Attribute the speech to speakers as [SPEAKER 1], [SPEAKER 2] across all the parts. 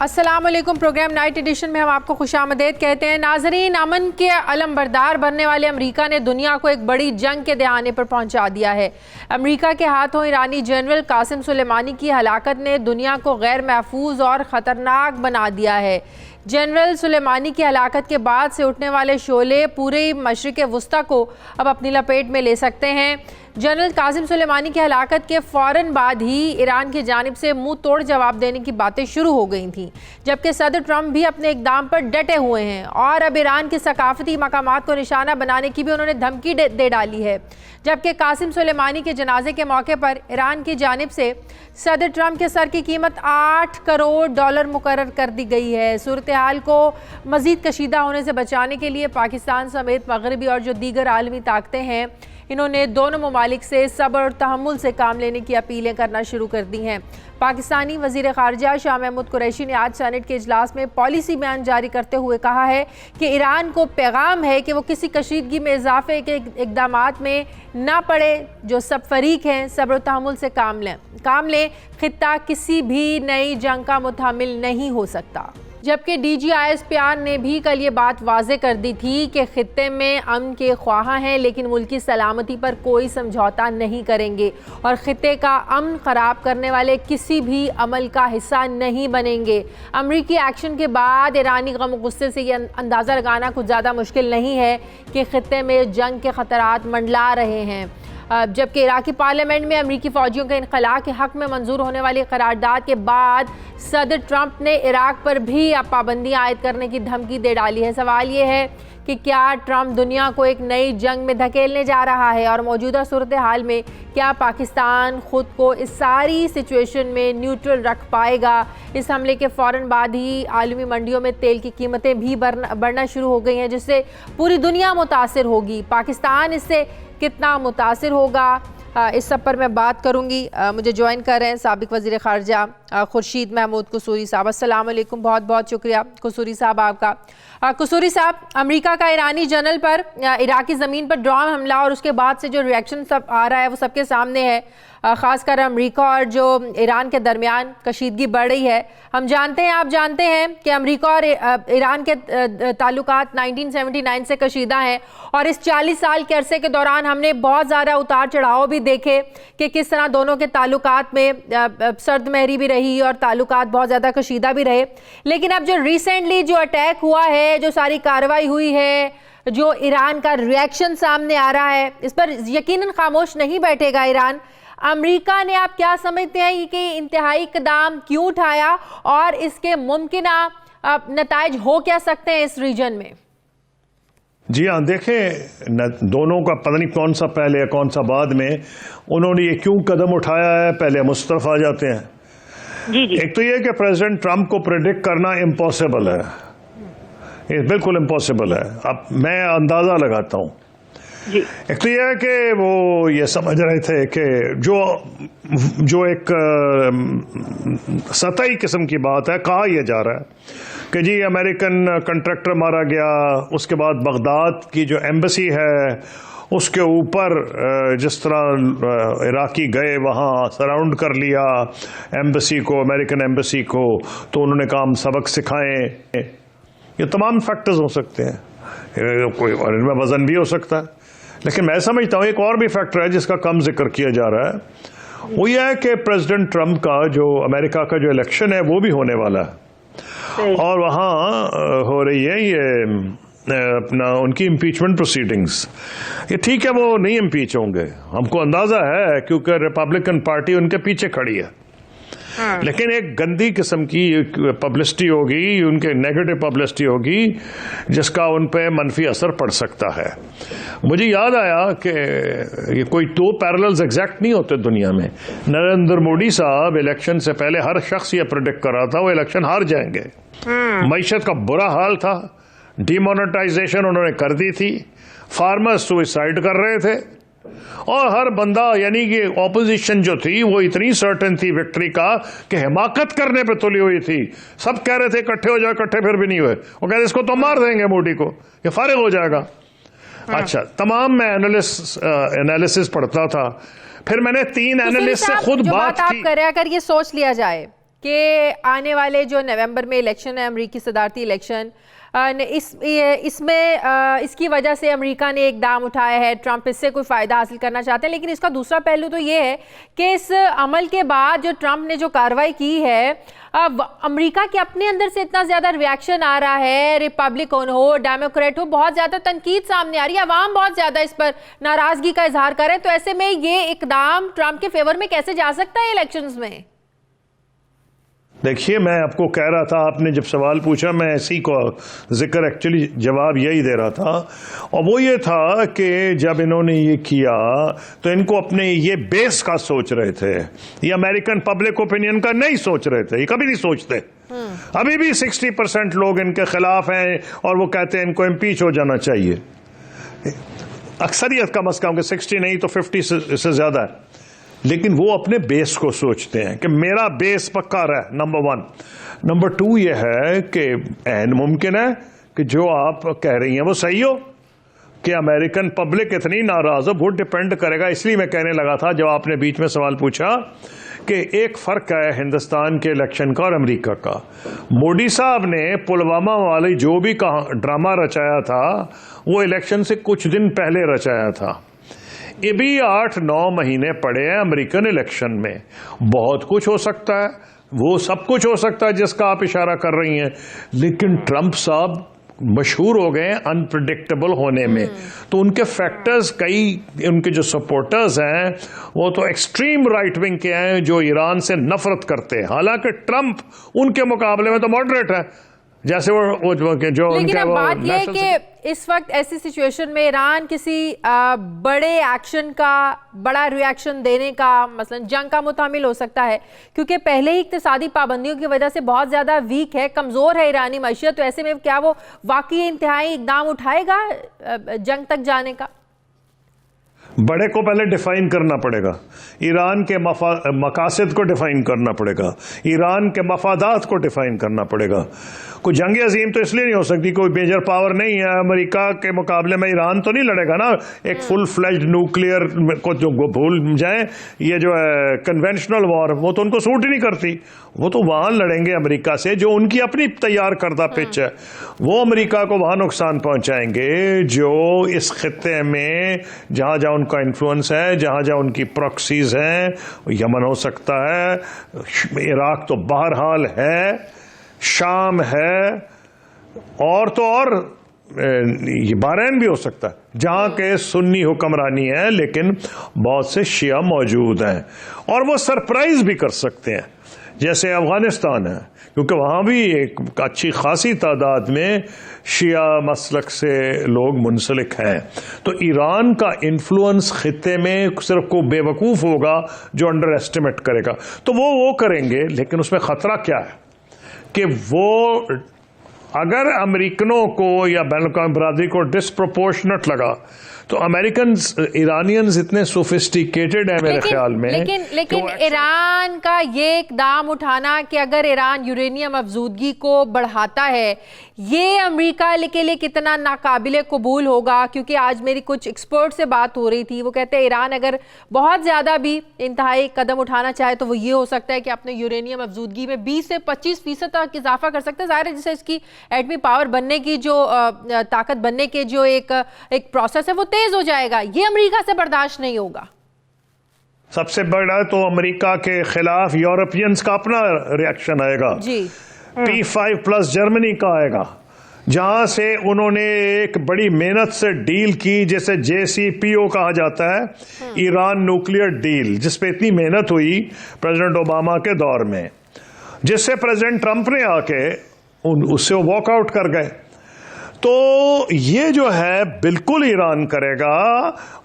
[SPEAKER 1] अस्सलाम वालेकुम। Programme night addition में हम आपको खुशामदीद कहते हैं। नाजरीन, अमन के अलमबरदार बनने वाले अमेरिका ने दुनिया को एक बड़ी जंग के दहाने पर पहुंचा दिया है। अमेरिका के हाथों ईरानी जनरल कासिम सुलेमानी की हलाकत ने दुनिया को गैर महफूज और ख़तरनाक बना दिया है। जनरल सुलेमानी की हलाकत के बाद से उठने वाले शोले पूरे मशरिक़ वस्ता को अब अपनी लपेट में ले सकते हैं। जनरल कासिम सुलेमानी की हलाकत के फ़ौरन बाद ही ईरान की जानिब से मुंह तोड़ जवाब देने की बातें शुरू हो गई थीं, जबकि सदर ट्रंप भी अपने इक़दाम पर डटे हुए हैं और अब ईरान के सकाफती मकामात को निशाना बनाने की भी उन्होंने धमकी दे डाली है। जबकि कासिम सुलेमानी के जनाजे के मौके पर ईरान की जानिब से सदर ट्रंप के सर की कीमत $8 करोड़ मुकर्रर कर दी गई है। सूरत हाल को मज़ीद कशीदा होने से बचाने के लिए पाकिस्तान समेत मगरबी और जो दीगर आलमी ताकतें हैं, इन्होंने दोनों ममालिक से सब्र और तहम्मुल से काम लेने की अपीलें करना शुरू कर दी हैं। पाकिस्तानी वज़ीर ख़ारजा शाह महमूद कुरैशी ने आज सेनेट के इजलास में पॉलिसी बयान जारी करते हुए कहा है कि ईरान को पैगाम है कि वो किसी कशीदगी में इजाफे के इक़दामात में ना पड़े। जो सब फरीक हैं सब्र और तहम्मुल से काम लें। खित्ता किसी भी नई जंग का मुतहम्मिल नहीं हो सकता। जबकि DGISPR ने भी कल ये बात वाज़े कर दी थी कि खित्ते में अमन के ख्वाह हैं, लेकिन मुल्क की सलामती पर कोई समझौता नहीं करेंगे और खित्ते का अमन ख़राब करने वाले किसी भी अमल का हिस्सा नहीं बनेंगे। अमरीकी एक्शन के बाद ईरानी गम गुस्से से ये अंदाज़ा लगाना कुछ ज़्यादा मुश्किल नहीं है कि खित्ते में जंग के ख़तरात मंडला रहे हैं। जबकि इराकी पार्लियामेंट में अमरीकी फ़ौजियों के इनखला के हक़ में मंजूर होने वाली करारदाद के बाद सदर ट्रंप ने इराक पर भी अब पाबंदियाँ आयद करने की धमकी दे डाली है। सवाल ये है कि क्या ट्रंप दुनिया को एक नई जंग में धकेलने जा रहा है और मौजूदा सूरत हाल में क्या पाकिस्तान ख़ुद को इस सारी सिचुएशन में न्यूट्रल रख पाएगा। इस हमले के फ़ौरन बाद ही आलमी मंडियों में तेल की कीमतें भी बढ़ना शुरू हो गई हैं, जिससे पूरी दुनिया मुतासिर होगी। पाकिस्तान इससे कितना मुतासिर होगा, इस सब पर मैं बात करूंगी। मुझे ज्वाइन कर रहे हैं साबिक वज़ीर ख़ारजा खुर्शीद महमूद कसूरी साहब। अस्सलाम वालेकुम, बहुत बहुत शुक्रिया कसूरी साहब आपका। कसूरी साहब, अमेरिका का ईरानी जनरल पर इराकी ज़मीन पर ड्रोन हमला और उसके बाद से जो रिएक्शन सब आ रहा है वो सबके सामने है। ख़ासकर अमेरिका और जो ईरान के दरमियान कशीदगी बढ़ रही है। हम जानते हैं, आप जानते हैं कि अमेरिका और ईरान के ताल्लुकात 1979 से कशीदा हैं और इस 40 साल के अरसे के दौरान हमने बहुत ज़्यादा उतार चढ़ाव भी देखे कि किस तरह दोनों के ताल्लुकात में सर्द महरी भी रही और ताल्लुकात बहुत ज़्यादा कशीदा भी रहे। लेकिन अब जो रिसेंटली जो अटैक हुआ है, जो सारी कार्रवाई हुई है, जो ईरान का रिएक्शन सामने आ रहा है, इस पर यकीनन खामोश नहीं बैठेगा ईरान। अमेरिका ने आप क्या समझते हैं कि इंतहाई इक़दाम क्यों उठाया और इसके मुमकिना नताइज हो क्या सकते हैं इस रीजन में?
[SPEAKER 2] जी हाँ, देखें, दोनों का पता नहीं कौन सा पहले है कौन सा बाद में, उन्होंने ये क्यों कदम उठाया है, पहले मुस्तरफ आ जाते हैं। जी। एक तो ये कि प्रेसिडेंट ट्रंप को प्रेडिक्ट करना इम्पॉसिबल है, ये बिल्कुल इम्पॉसिबल है। अब मैं अंदाज़ा लगाता हूँ। एक तो यह है कि वो ये समझ रहे थे कि जो एक सतही किस्म की बात है, कहा यह जा रहा है कि जी अमेरिकन कंट्रैक्टर मारा गया, उसके बाद बगदाद की जो एम्बेसी है उसके ऊपर जिस तरह इराकी गए वहाँ सराउंड कर लिया एम्बेसी को, अमेरिकन एम्बेसी को, तो उन्होंने कहा हम सबक सिखाएं। ये तमाम फैक्टर्स हो सकते हैं, कोई और इनमें वजन भी हो सकता है। लेकिन मैं समझता हूँ एक और भी फैक्टर है जिसका कम जिक्र किया जा रहा है, वो यह है कि प्रेसिडेंट ट्रंप का जो अमेरिका का जो इलेक्शन है वो भी होने वाला है और वहाँ हो रही है ये अपना उनकी इम्पीचमेंट प्रोसीडिंग्स। ये ठीक है, वो नहीं इम्पीच होंगे, हमको अंदाज़ा है, क्योंकि रिपब्लिकन पार्टी उनके पीछे खड़ी है। लेकिन एक गंदी किस्म की पब्लिसिटी होगी, उनके नेगेटिव पब्लिसिटी होगी जिसका उन पे मनफी असर पड़ सकता है। मुझे याद आया कि ये कोई दो पैरेलल्स एग्जैक्ट नहीं होते दुनिया में। नरेंद्र मोदी साहब इलेक्शन से पहले हर शख्स ये प्रेडिक्ट कर रहा था वो इलेक्शन हार जाएंगे। मईशत का बुरा हाल था, डिमोनेटाइजेशन उन्होंने कर दी थी, फार्मर्स सुसाइड कर रहे थे और हर बंदा यानी कि ऑपोजिशन जो थी वो इतनी सर्टेन थी विक्ट्री का कि हिमाकत करने पे तुली हुई थी। सब कह रहे थे इकट्ठे हो जाओ, इकट्ठे फिर भी नहीं हुए। वो कहते इसको तो मार देंगे मोदी को, ये फारिग हो जाएगा। अच्छा, तमाम मैं एनालिसिस पढ़ता था, फिर मैंने 3 एनालिस्ट से खुद बात की।
[SPEAKER 1] अगर ये सोच लिया जाए कि आने वाले जो नवंबर में इलेक्शन है, अमेरिकी सदारती इलेक्शन, इसकी वजह से अमेरिका ने एक दाम उठाया है, ट्रंप इससे कोई फ़ायदा हासिल करना चाहते हैं। लेकिन इसका दूसरा पहलू तो ये है कि इस अमल के बाद जो ट्रंप ने जो कार्रवाई की है, अब अमेरिका के अपने अंदर से इतना ज़्यादा रिएक्शन आ रहा है, रिपब्लिकन हो डेमोक्रेट हो, बहुत ज़्यादा तनकीद सामने आ रही है, अवाम बहुत ज़्यादा इस पर नाराज़गी का इजहार करें। तो ऐसे में ये इकदाम ट्रंप के फेवर में कैसे जा सकता है इलेक्शंस में?
[SPEAKER 2] देखिए, मैं आपको कह रहा था, आपने जब सवाल पूछा मैं इसी को जिक्र एक्चुअली जवाब यही दे रहा था, और वो ये था कि जब इन्होंने ये किया तो इनको अपने ये बेस का सोच रहे थे, ये अमेरिकन पब्लिक ओपिनियन का नहीं सोच रहे थे, ये कभी नहीं सोचते। अभी भी 60% लोग इनके खिलाफ हैं और वो कहते हैं इनको इम्पीच हो जाना चाहिए। अक्सरियत कम से कम 60 नहीं तो 50 से ज्यादा है, लेकिन वो अपने बेस को सोचते हैं कि मेरा बेस पक्का रहा, नंबर 1। नंबर 2 ये है कि ऐन मुमकिन है कि जो आप कह रही हैं वो सही हो, कि अमेरिकन पब्लिक इतनी नाराज हो, वो डिपेंड करेगा। इसलिए मैं कहने लगा था जब आपने बीच में सवाल पूछा कि एक फर्क है हिंदुस्तान के इलेक्शन का और अमेरिका का। मोदी साहब ने पुलवामा वाली जो भी ड्रामा रचाया था वो इलेक्शन से कुछ दिन पहले रचाया था। ये भी 8-9 महीने पड़े हैं अमेरिकन इलेक्शन में, बहुत कुछ हो सकता है, वो सब कुछ हो सकता है जिसका आप इशारा कर रही हैं, लेकिन ट्रंप साहब मशहूर हो गए अनप्रेडिक्टेबल होने में। तो उनके फैक्टर्स, कई उनके जो सपोर्टर्स हैं वो तो एक्सट्रीम राइट विंग के हैं जो ईरान से नफरत करते हैं, हालांकि ट्रंप उनके मुकाबले में तो मॉडरेट है, जैसे वो जो
[SPEAKER 1] लेकिन अब बात यह है कि इस वक्त ऐसी सिचुएशन में ईरान किसी बड़े एक्शन का, बड़ा रिएक्शन देने का, मसलन जंग का मुतामिल हो सकता है, क्योंकि पहले ही इक्तिसादी पाबंदियों की वजह से बहुत ज़्यादा वीक है, कमज़ोर है ईरानी मईशत। तो ऐसे में क्या वो वाकई इंतहाई इकदाम उठाएगा जंग तक जाने का?
[SPEAKER 2] बड़े को पहले डिफाइन करना पड़ेगा, ईरान के मकासद को डिफाइन करना पड़ेगा, ईरान के मफादात को डिफाइन करना पड़ेगा। कोई जंग अजीम तो इसलिए नहीं हो सकती, कोई मेजर पावर नहीं है, अमेरिका के मुकाबले में ईरान तो नहीं लड़ेगा ना एक फुल फ्लेज्ड न्यूक्लियर को, जो भूल जाएं, ये जो है कन्वेंशनल वॉर, वो तो उनको सूट ही नहीं करती। वो तो वहां लड़ेंगे अमेरिका से, जो उनकी अपनी तैयार करदा पिच है, वो अमेरिका को वहां नुकसान पहुंचाएंगे जो इस खित्ते में जहां जहां उनका इन्फ्लुएंस है, जहां जहां उनकी प्रॉक्सीज हैं। यमन हो सकता है, इराक तो बहरहाल है, शाम है, और तो और ये बहरीन भी हो सकता है जहां के सुन्नी हुक्मरानी है लेकिन बहुत से शिया मौजूद हैं, और वो सरप्राइज भी कर सकते हैं, जैसे अफगानिस्तान है, क्योंकि वहां भी एक अच्छी खासी तादाद में शिया मसलक से लोग मुंसलिक हैं। तो ईरान का इन्फ्लुएंस खित्ते में सिर्फ को बेवकूफ़ होगा जो अंडर एस्टिमेट करेगा, तो वो करेंगे। लेकिन उसमें ख़तरा क्या है कि वो अगर अमेरिकनों को या बैनुल-अक़वामी बरादरी को डिस्प्रोपोर्शनेट लगा, तो अमेरिकन ईरानियंस इतने सोफिस्टिकेटेड है मेरे ख्याल में।
[SPEAKER 1] लेकिन ईरान का ये इकदाम उठाना कि अगर ईरान यूरेनियम अफजूदगी को बढ़ाता है, ये अमेरिका के लिए कितना नाकाबिले कबूल होगा? क्योंकि आज मेरी कुछ एक्सपर्ट से बात हो रही थी, वो कहते हैं ईरान अगर बहुत ज़्यादा भी इंतहाई कदम उठाना चाहे तो वो ये हो सकता है कि अपने यूरेनियम अफजूदगी में 20 से 25% तक इजाफा कर सकता है। ज़ाहिर है जिससे इसकी एटमी पावर बनने की जो ताकत बनने के जो एक प्रोसेस है वो तेज हो जाएगा। ये अमेरिका से बर्दाश्त नहीं होगा।
[SPEAKER 2] सबसे बड़ा तो अमेरिका के खिलाफ यूरोपियंस का अपना रिएक्शन आएगा जी। P5+ जर्मनी का आएगा, जहां से उन्होंने एक बड़ी मेहनत से डील की, जैसे JCPO कहा जाता है, ईरान न्यूक्लियर डील, जिसपे इतनी मेहनत हुई प्रेसिडेंट ओबामा के दौर में, जिससे प्रेसिडेंट ट्रंप ने आके उससे वॉकआउट कर गए। तो ये जो है बिल्कुल ईरान करेगा,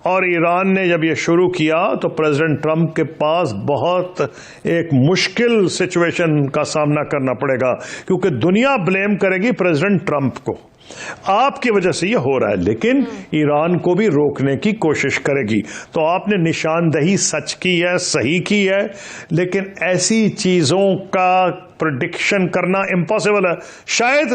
[SPEAKER 2] और ईरान ने जब ये शुरू किया तो प्रेसिडेंट ट्रंप के पास बहुत एक मुश्किल सिचुएशन का सामना करना पड़ेगा, क्योंकि दुनिया ब्लेम करेगी प्रेसिडेंट ट्रंप को, आपकी वजह से ये हो रहा है, लेकिन ईरान को भी रोकने की कोशिश करेगी। तो आपने निशानदही सच की है, सही की है, लेकिन ऐसी चीजों का प्रेडिक्शन करना इम्पॉसिबल है। शायद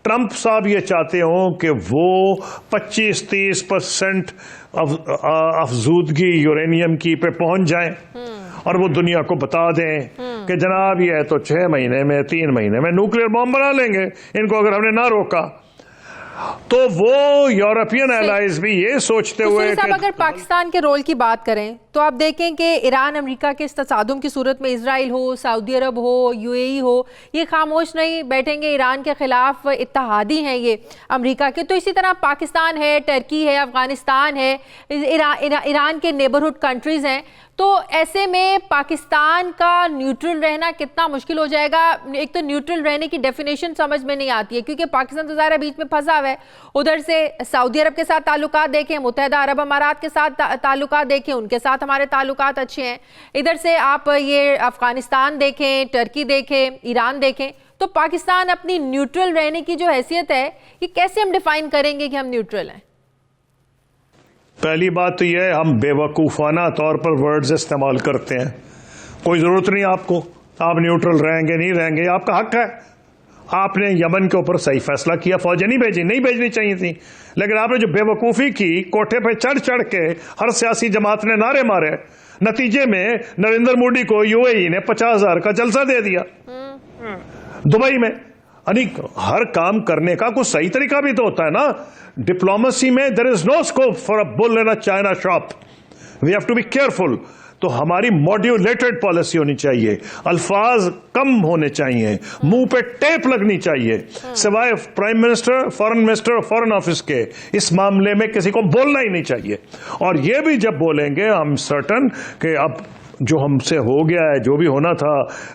[SPEAKER 2] ट्रंप साहब ये चाहते हो कि वो 25-30% अफजूदगी यूरेनियम की पे पहुंच जाएं और वो दुनिया को बता दें कि जनाब ये है तो 6 महीने में 3 महीने में न्यूक्लियर बॉम्ब बना लेंगे इनको अगर हमने ना रोका। तो वो यूरोपियन एलाइज भी ये सोचते हुए
[SPEAKER 1] कि अगर पाकिस्तान के रोल की बात करें तो आप देखें कि ईरान अमेरिका के इस तसादुम की सूरत में इजराइल हो, सऊदी अरब हो, यूएई हो, ये खामोश नहीं बैठेंगे। ईरान के खिलाफ इत्तेहादी हैं ये अमेरिका के। तो इसी तरह पाकिस्तान है, टर्की है, अफगानिस्तान है, ईरान के नेबरहुड कंट्रीज हैं। तो ऐसे में पाकिस्तान का न्यूट्रल रहना कितना मुश्किल हो जाएगा। एक तो न्यूट्रल रहने की डेफिनेशन समझ में नहीं आती है क्योंकि पाकिस्तान तो ज़ाहिर बीच में फंसा हुआ है। उधर से सऊदी अरब के साथ ताल्लुकात देखें, मुत्तहिदा अरब अमारात के साथ ताल्लुकात देखें, उनके साथ हमारे ताल्लुकात अच्छे हैं। इधर से आप ये अफगानिस्तान देखें, टर्की देखें, ईरान देखें। तो पाकिस्तान अपनी न्यूट्रल रहने की जो हैसियत है ये कैसे हम डिफाइन करेंगे कि हम न्यूट्रल हैं?
[SPEAKER 2] पहली बात तो यह है हम बेवकूफ़ाना तौर पर वर्ड्स इस्तेमाल करते हैं। कोई ज़रूरत नहीं आपको, आप न्यूट्रल रहेंगे नहीं रहेंगे आपका हक है। आपने यमन के ऊपर सही फैसला किया, फौजें नहीं भेजी, नहीं भेजनी चाहिए थी, लेकिन आपने जो बेवकूफ़ी की, कोठे पे चढ़ चढ़ के हर सियासी जमात ने नारे मारे, नतीजे में नरेंद्र मोदी को यूएई ने 50,000 का जलसा दे दिया दुबई में। हर काम करने का कुछ सही तरीका भी तो होता है ना। डिप्लोमेसी में there is no scope for a bull in a china shop, we have to be careful. तो हमारी मॉड्यूलेटेड पॉलिसी होनी चाहिए, अल्फाज कम होने चाहिए, मुंह पे टेप लगनी चाहिए, सिवाय prime minister, foreign minister, foreign office के इस मामले में किसी को बोलना ही नहीं चाहिए। और ये भी जब बोलेंगे हम सर्टन कि अब जो हमसे हो गया है, जो भी होना था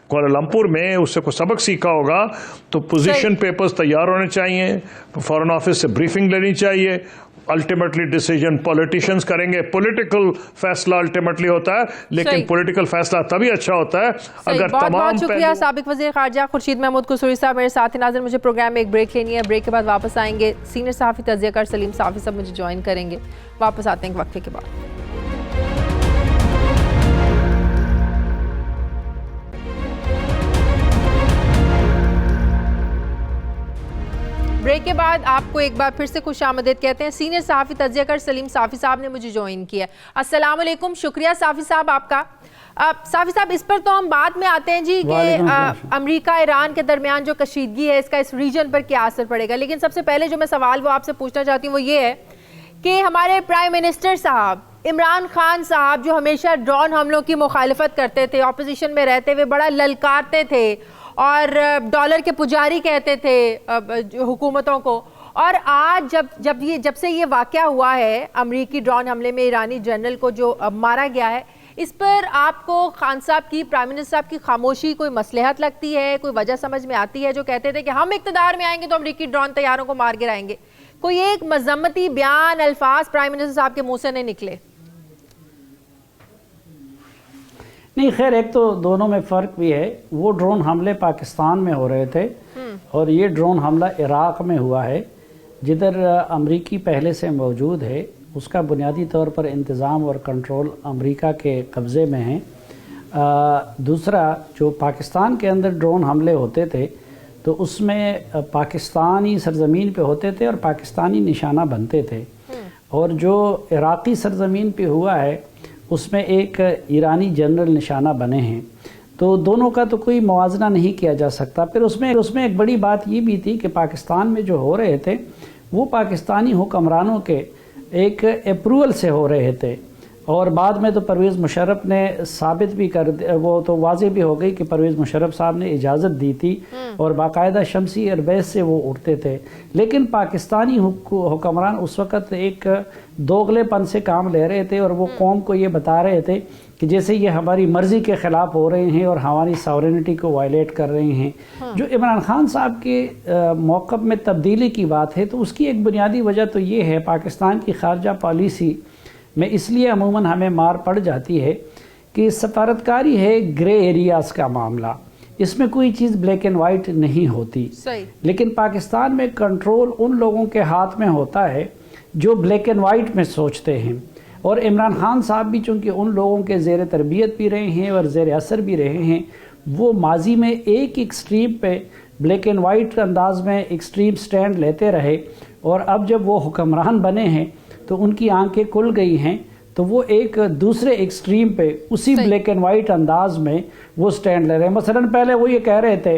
[SPEAKER 2] कुआलालंपुर में, उससे कोई सबक सीखा होगा, तो पोजीशन पेपर्स तैयार होने चाहिए, फॉरेन ऑफिस से ब्रीफिंग लेनी चाहिए। अल्टीमेटली डिसीजन पॉलिटिशियंस करेंगे, पॉलिटिकल फैसला अल्टीमेटली होता है, लेकिन पॉलिटिकल फैसला तभी अच्छा होता है अगर तमाम।
[SPEAKER 1] बहुत शुक्रिया साबिक वज़ीर ख़ारजा खुर्शीद महमूद कुसूरी साहब मेरे साथ। नाज़रीन मुझे प्रोग्राम में एक ब्रेक लेनी है, ब्रेक के बाद वापस आएंगे। सीनियर सहाफ़ी तज़किया सलीम साफ़ी साहब मुझे ज्वाइन करेंगे। वापस आते हैं एक वक्फे के बाद। ब्रेक के बाद आपको एक बार फिर से खुशामदीद कहते हैं। सीनियर सहाफ़ी तज़किया सलीम साफ़ी साहब ने मुझे ज्वाइन किया। अस्सलाम वालेकुम, शुक्रिया साफ़ी साहब आपका। साफ़ी साहब इस पर तो हम बाद में आते हैं जी कि अमेरिका ईरान के दरमियान जो कशीदगी है इसका इस रीजन पर क्या असर पड़ेगा। लेकिन सबसे पहले जो मैं सवाल वो आपसे पूछना चाहती हूँ वो ये है कि हमारे प्राइम मिनिस्टर साहब इमरान खान साहब जो हमेशा ड्रोन हमलों की मुखालिफत करते थे, ऑपोजिशन में रहते हुए बड़ा ललकारते थे और डॉलर के पुजारी कहते थे हुकूमतों को, और आज जब से ये वाक़या हुआ है अमरीकी ड्रोन हमले में ईरानी जनरल को जो मारा गया है, इस पर आपको खान साहब की, प्राइम मिनिस्टर साहब की खामोशी कोई मसलहत लगती है, कोई वजह समझ में आती है? जो कहते थे कि हम इक़्तिदार में आएंगे तो अमरीकी ड्रोन तैयारों को मार गिराएंगे, कोई एक मजम्मती बयान अल्फाज प्राइम मिनिस्टर साहब के मुँह से नहीं निकले?
[SPEAKER 3] नहीं, खैर एक तो दोनों में फ़र्क भी है। वो ड्रोन हमले पाकिस्तान में हो रहे थे और ये ड्रोन हमला इराक़ में हुआ है, जिधर अमरीकी पहले से मौजूद है। उसका बुनियादी तौर पर इंतज़ाम और कंट्रोल अमरीका के कब्ज़े में है। दूसरा, जो पाकिस्तान के अंदर ड्रोन हमले होते थे तो उसमें पाकिस्तानी सरज़मीन पे होते थे और पाकिस्तानी निशाना बनते थे, और जो इराक़ी सरज़मीन पे हुआ है उसमें एक ईरानी जनरल निशाना बने हैं। तो दोनों का तो कोई मुवाजना नहीं किया जा सकता। फिर उसमें एक बड़ी बात ये भी थी कि पाकिस्तान में जो हो रहे थे वो पाकिस्तानी हुक्मरानों के एक अप्रूवल से हो रहे थे, और बाद में तो परवेज़ मुशर्रफ ने साबित भी कर, वो तो वाज़े भी हो गई कि परवेज़ मुशर्रफ साहब ने इजाज़त दी थी और बाकायदा शमसी एयरबेस से वो उड़ते थे। लेकिन पाकिस्तानी हुक्मरान उस वक़्त एक दोगलेपन से काम ले रहे थे और वो कौम को ये बता रहे थे कि जैसे ये हमारी मर्ज़ी के ख़िलाफ़ हो रहे हैं और हमारी सॉवरेनिटी को वायलेट कर रहे हैं। जो इमरान खान साहब के मौक़िफ़ में तब्दीली की बात है तो उसकी एक बुनियादी वजह तो ये है, पाकिस्तान की ख़ारजा पॉलिसी में इसलिए अमूमन हमें मार पड़ जाती है कि सफारतकारी है ग्रे एरियाज़ का मामला, इसमें कोई चीज़ ब्लैक एंड वाइट नहीं होती। लेकिन पाकिस्तान में कंट्रोल उन लोगों के हाथ में होता है जो ब्लैक एंड वाइट में सोचते हैं, और इमरान खान साहब भी चूँकि उन लोगों के ज़ेर तरबियत भी रहे हैं और ज़ेर असर भी रहे हैं, वो माजी में एक एक्सट्रीम पे ब्लैक एंड वाइट अंदाज में एक्सट्रीम स्टैंड लेते रहे, और अब जब वो हुक्मरान बने हैं तो उनकी आंखें खुल गई हैं। तो तो वो एक दूसरे एक्सट्रीम पे उसी ब्लैक एंड वाइट अंदाज में वो स्टैंड ले रहे हैं। मसलन पहले वो ये कह रहे थे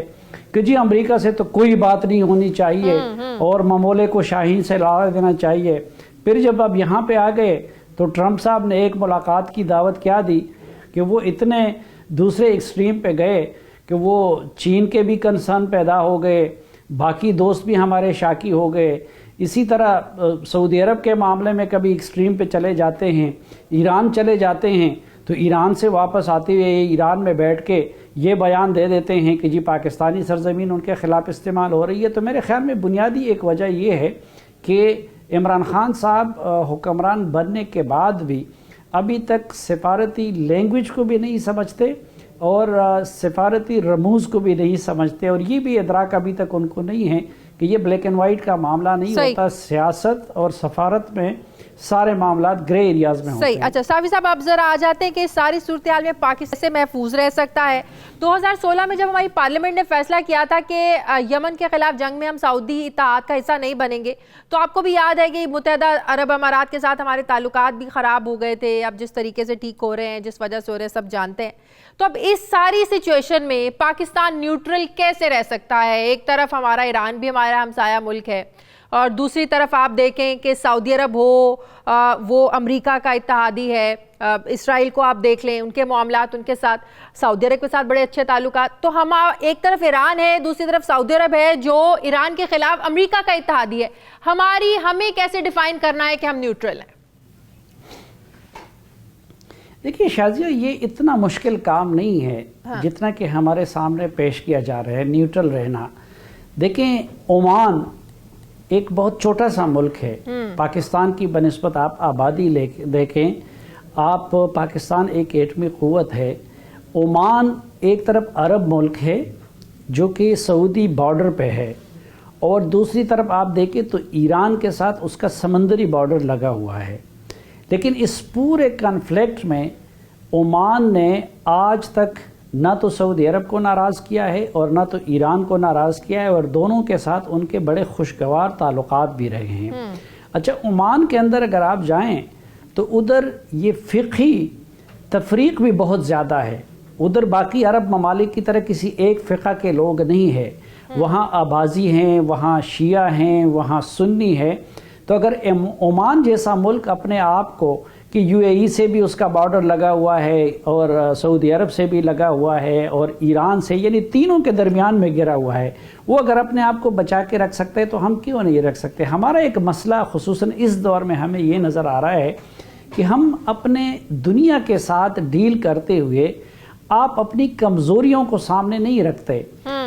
[SPEAKER 3] कि जी अमेरिका से तो कोई बात नहीं होनी चाहिए और ममोले को शाहीन से लड़ा देना चाहिए। फिर जब अब यहाँ पे आ गए तो ट्रंप साहब ने एक मुलाकात की दावत क्या दी कि वो इतने दूसरे एक्सट्रीम पे गए कि वो चीन के भी कंसर्न पैदा हो गए, बाकी दोस्त भी हमारे शाकी हो गए। इसी तरह सऊदी अरब के मामले में कभी एक्सट्रीम पे चले जाते हैं, ईरान चले जाते हैं तो ईरान से वापस आते हुए ईरान में बैठ के ये बयान दे देते हैं कि जी पाकिस्तानी सरजमीन उनके ख़िलाफ़ इस्तेमाल हो रही है। तो मेरे ख्याल में बुनियादी एक वजह ये है कि इमरान खान साहब हुक्मरान बनने के बाद भी अभी तक सिफारती लैंग्वेज को भी नहीं समझते और सिफारती रमूज़ को भी नहीं समझते, और ये भी इदराक अभी तक उनको नहीं है कि ये ब्लैक एंड वाइट का मामला नहीं होता। सियासत और सफारत में सारे मामला ग्रे एरियाज में होते हैं।
[SPEAKER 1] अच्छा साफी साहब, आप जरा आ जाते हैं कि सारी सूरत हाल में पाकिस्तान से महफूज रह सकता है। 2016 में जब हमारी पार्लियामेंट ने फैसला किया था कि यमन के खिलाफ जंग में हम सऊदी इत्तेहाद का हिस्सा नहीं बनेंगे, तो आपको भी याद है कि मुत्तहदा अरब अमारात के साथ हमारे ताल्लुकात भी ख़राब हो गए थे। अब जिस तरीके से ठीक हो रहे हैं, जिस वजह से हो रहे हैं, सब जानते हैं। तो अब इस सारी सिचुएशन में पाकिस्तान न्यूट्रल कैसे रह सकता है? एक तरफ हमारा ईरान भी हमारा हमसाया मुल्क है और दूसरी तरफ आप देखें कि सऊदी अरब हो वो अमेरिका का इत्तेहादी है, इसराइल को आप देख लें, उनके मामलात उनके साथ, सऊदी अरब के साथ बड़े अच्छे ताल्लुकात। तो हम एक तरफ ईरान है, दूसरी तरफ सऊदी अरब है जो ईरान के खिलाफ अमेरिका का इत्तेहादी है। हमें कैसे डिफाइन करना है कि हम न्यूट्रल हैं?
[SPEAKER 3] देखिए शाजिया, ये इतना मुश्किल काम नहीं है जितना कि हमारे सामने पेश किया जा रहा है न्यूट्रल रहना। देखें, ओमान एक बहुत छोटा सा मुल्क है पाकिस्तान की बनिस्बत। आप आबादी देखें, आप पाकिस्तान एक एटमी क़ुव्वत है। ओमान एक तरफ अरब मुल्क है जो कि सऊदी बॉर्डर पे है, और दूसरी तरफ आप देखें तो ईरान के साथ उसका समंदरी बॉर्डर लगा हुआ है। लेकिन इस पूरे कॉन्फ्लिक्ट में ओमान ने आज तक ना तो सऊदी अरब को नाराज़ किया है और ना तो ईरान को नाराज़ किया है, और दोनों के साथ उनके बड़े खुशगवार ताल्लुकात भी रहे हैं। अच्छा, ओमान के अंदर अगर आप जाएं तो उधर ये फ़िक़ही तफरीक भी बहुत ज़्यादा है। उधर बाकी अरब ममालिक की तरह किसी एक फ़िक़ा के लोग नहीं है। वहाँ आबाजी हैं, वहाँ शिया हैं, वहाँ सुन्नी है। तो अगर ओमान जैसा मुल्क अपने आप को कि यूएई से भी उसका बॉर्डर लगा हुआ है और सऊदी अरब से भी लगा हुआ है और ईरान से, यानी तीनों के दरमियान में गिरा हुआ है, वो अगर अपने आप को बचा के रख सकते हैं तो हम क्यों नहीं रख सकते? हमारा एक मसला खुसूसन इस दौर में हमें ये नज़र आ रहा है कि हम अपने दुनिया के साथ डील करते हुए आप अपनी कमज़ोरियों को सामने नहीं रखते।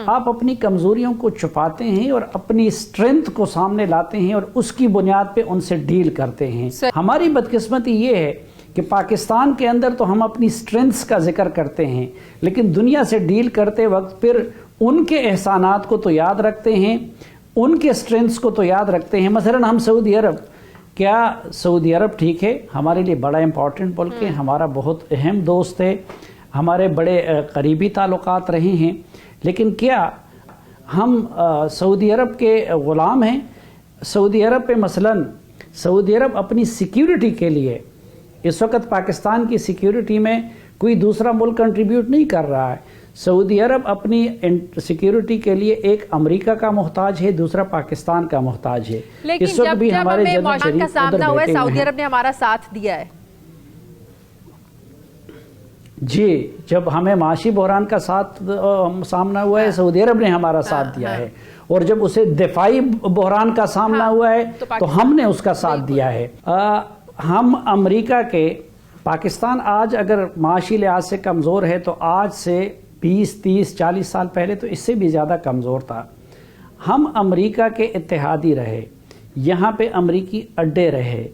[SPEAKER 3] आप अपनी कमज़ोरियों को छुपाते हैं और अपनी स्ट्रेंथ को सामने लाते हैं और उसकी बुनियाद पे उनसे डील करते हैं। हमारी बदकिस्मती ये है कि पाकिस्तान के अंदर तो हम अपनी स्ट्रेंथ्स का जिक्र करते हैं, लेकिन दुनिया से डील करते वक्त फिर उनके एहसानात को तो याद रखते हैं, उनके स्ट्रेंथ्स को तो याद रखते हैं। मसलन हम सऊदी अरब, क्या सऊदी अरब ठीक है, हमारे लिए बड़ा इंपॉर्टेंट मुल्क है, हमारा बहुत अहम दोस्त है, हमारे बड़े करीबी ताल्लुकात रहे हैं, लेकिन क्या हम सऊदी अरब के ग़ुलाम हैं? सऊदी अरब पे मसलन सऊदी अरब अपनी सिक्योरिटी के लिए इस वक्त पाकिस्तान की सिक्योरिटी में कोई दूसरा मुल्क कंट्रीब्यूट नहीं कर रहा है। सऊदी अरब अपनी सिक्योरिटी के लिए एक अमेरिका का मोहताज है, दूसरा पाकिस्तान का मोहताज है।
[SPEAKER 1] लेकिन
[SPEAKER 3] इस वक्त भी हमारे
[SPEAKER 1] जब का सामना हुआ है, सऊदी अरब ने हमारा साथ दिया है।
[SPEAKER 3] जी, जब हमें माशी बहरान का सामना हुआ है, सऊदी अरब ने हमारा साथ दिया है, और जब उसे दिफाई बहरान का सामना हुआ है तो हमने उसका साथ दिया है। हम अमेरिका के, पाकिस्तान आज अगर माशी लिहाज से कमज़ोर है तो आज से 20, 30, 40 साल पहले तो इससे भी ज़्यादा कमज़ोर था। हम अमेरिका के इत्तेहादी रहे, यहाँ पे अमेरिकी अड्डे रहे।